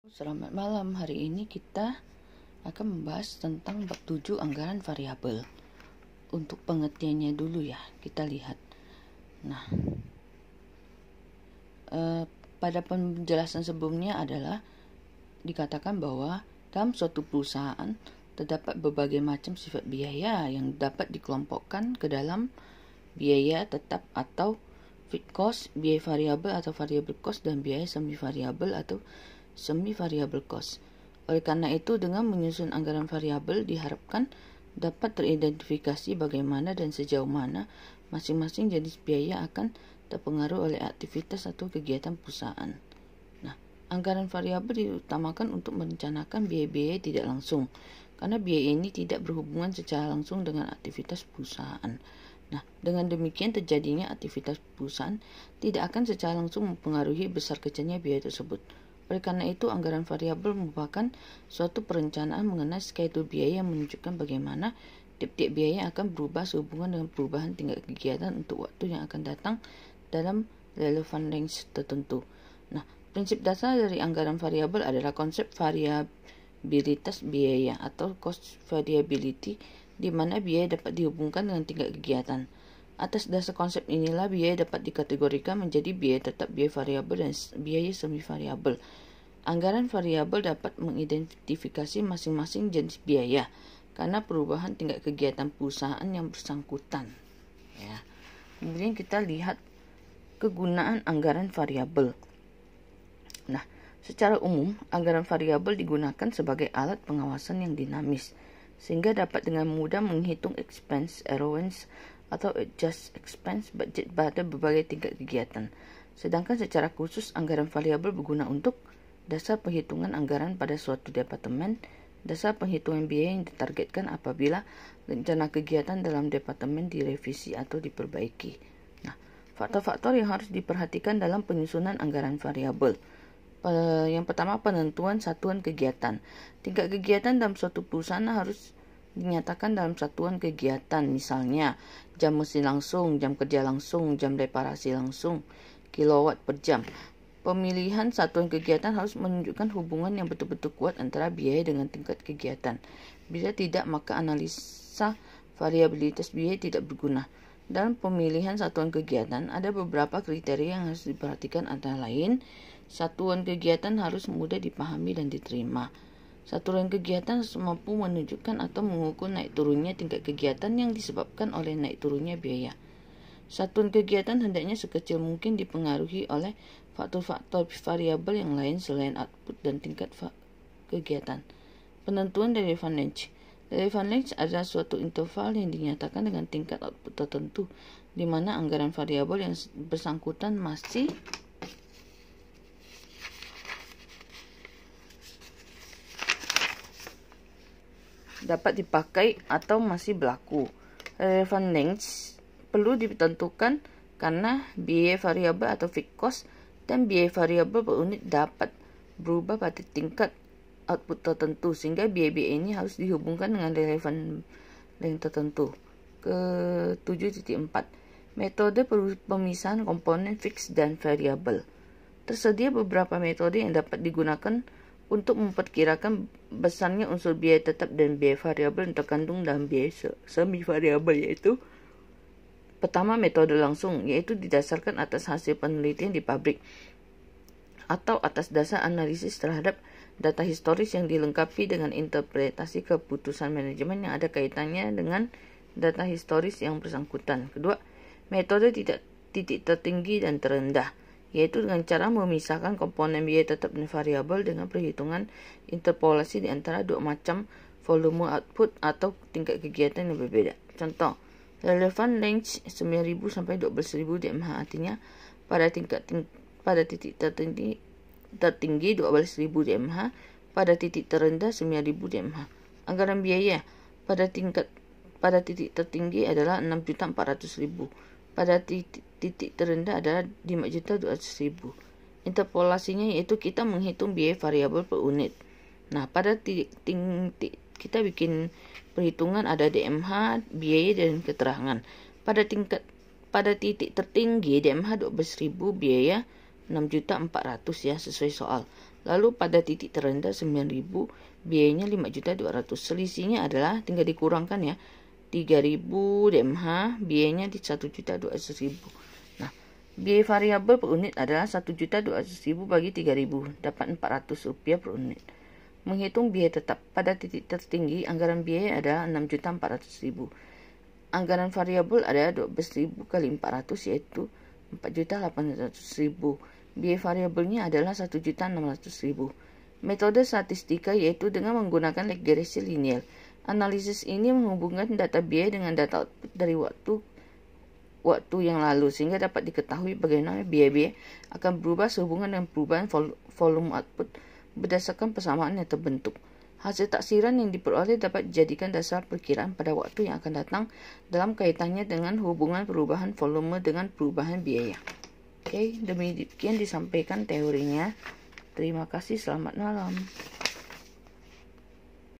Selamat malam, hari ini kita akan membahas tentang bab 7 anggaran variabel. Untuk pengertiannya dulu ya, kita lihat. Nah, pada penjelasan sebelumnya adalah dikatakan bahwa dalam suatu perusahaan terdapat berbagai macam sifat biaya yang dapat dikelompokkan ke dalam biaya tetap atau fixed cost, biaya variabel atau variable cost, dan biaya semi variabel atau semi variable cost. Oleh karena itu, dengan menyusun anggaran variabel diharapkan dapat teridentifikasi bagaimana dan sejauh mana masing-masing jenis biaya akan terpengaruh oleh aktivitas atau kegiatan perusahaan. Nah, anggaran variabel diutamakan untuk merencanakan biaya-biaya tidak langsung, karena biaya ini tidak berhubungan secara langsung dengan aktivitas perusahaan. Nah, dengan demikian terjadinya aktivitas perusahaan tidak akan secara langsung mempengaruhi besar kecilnya biaya tersebut. Oleh karena itu, anggaran variabel merupakan suatu perencanaan mengenai schedule biaya yang menunjukkan bagaimana tiap-tiap biaya akan berubah sehubungan dengan perubahan tingkat kegiatan untuk waktu yang akan datang dalam relevant range tertentu. Nah, prinsip dasar dari anggaran variabel adalah konsep variabilitas biaya atau cost variability, di mana biaya dapat dihubungkan dengan tingkat kegiatan. Atas dasar konsep inilah biaya dapat dikategorikan menjadi biaya tetap, biaya variabel, dan biaya semi variabel. Anggaran variabel dapat mengidentifikasi masing-masing jenis biaya karena perubahan tingkat kegiatan perusahaan yang bersangkutan. Ya. Kemudian kita lihat kegunaan anggaran variabel. Nah, secara umum anggaran variabel digunakan sebagai alat pengawasan yang dinamis, sehingga dapat dengan mudah menghitung expense, allowance, atau adjust expense budget pada berbagai tingkat kegiatan. Sedangkan secara khusus anggaran variabel berguna untuk dasar penghitungan anggaran pada suatu departemen, dasar penghitungan biaya yang ditargetkan apabila rencana kegiatan dalam departemen direvisi atau diperbaiki. Nah, faktor-faktor yang harus diperhatikan dalam penyusunan anggaran variabel. Yang pertama, penentuan satuan kegiatan. Tingkat kegiatan dalam suatu perusahaan harus dinyatakan dalam satuan kegiatan, misalnya jam mesin langsung, jam kerja langsung, jam reparasi langsung, kilowatt per jam. Pemilihan satuan kegiatan harus menunjukkan hubungan yang betul-betul kuat antara biaya dengan tingkat kegiatan. Bila tidak, maka analisa variabilitas biaya tidak berguna. Dalam pemilihan satuan kegiatan, ada beberapa kriteria yang harus diperhatikan, antara lain, satuan kegiatan harus mudah dipahami dan diterima. Satuan kegiatan harus mampu menunjukkan atau mengukur naik turunnya tingkat kegiatan yang disebabkan oleh naik turunnya biaya. Satuan kegiatan hendaknya sekecil mungkin dipengaruhi oleh faktor-faktor variabel yang lain selain output dan tingkat kegiatan. Penentuan relevant range. Relevant range adalah suatu interval yang dinyatakan dengan tingkat output tertentu, di mana anggaran variabel yang bersangkutan masih dapat dipakai atau masih berlaku. Relevant range perlu ditentukan karena biaya variabel atau fixed cost dan biaya variabel per unit dapat berubah pada tingkat output tertentu, sehingga biaya-biaya ini harus dihubungkan dengan relevant range tertentu. Ke 7.4, metode pemisahan komponen fixed dan variabel. Tersedia beberapa metode yang dapat digunakan untuk memperkirakan besarnya unsur biaya tetap dan biaya variabel yang terkandung dalam biaya semi variabel, yaitu pertama, metode langsung, yaitu didasarkan atas hasil penelitian di pabrik atau atas dasar analisis terhadap data historis yang dilengkapi dengan interpretasi keputusan manajemen yang ada kaitannya dengan data historis yang bersangkutan. Kedua, metode titik tertinggi dan terendah, yaitu dengan cara memisahkan komponen biaya tetap dan variabel dengan perhitungan interpolasi di antara dua macam volume output atau tingkat kegiatan yang berbeda. Contoh, relevant range 9.000 sampai 12.000 DMH, artinya pada titik tertinggi 12.000 DMH, pada titik terendah 9.000 DMH. Anggaran biaya pada titik tertinggi adalah 6.400.000. Pada titik terendah adalah 5.200.000. Interpolasinya yaitu kita menghitung biaya variabel per unit. Nah, pada titik kita bikin perhitungan ada DMH, biaya, dan keterangan. Pada titik tertinggi DMH 12.000, biaya 6.400.000 ya, sesuai soal. Lalu pada titik terendah 9.000 biayanya 5.200.000. Selisihnya adalah tinggal dikurangkan ya. 3.000 DMH biayanya di 1.200.000. Nah, biaya variabel per unit adalah 1.200.000 bagi 3.000 dapat Rp400 per unit. Menghitung biaya tetap pada titik tertinggi, anggaran biaya adalah 6.400.000. Anggaran variabel ada 12.000 kali 400 yaitu 4.800.000. Biaya variabelnya adalah 1.600.000. Metode statistika yaitu dengan menggunakan regresi linear. Analisis ini menghubungkan data biaya dengan data output dari waktu yang lalu sehingga dapat diketahui bagaimana biaya akan berubah sehubungan dengan perubahan volume output berdasarkan persamaan yang terbentuk. Hasil taksiran yang diperoleh dapat dijadikan dasar perkiraan pada waktu yang akan datang dalam kaitannya dengan hubungan perubahan volume dengan perubahan biaya. Oke, demikian disampaikan teorinya. Terima kasih, selamat malam.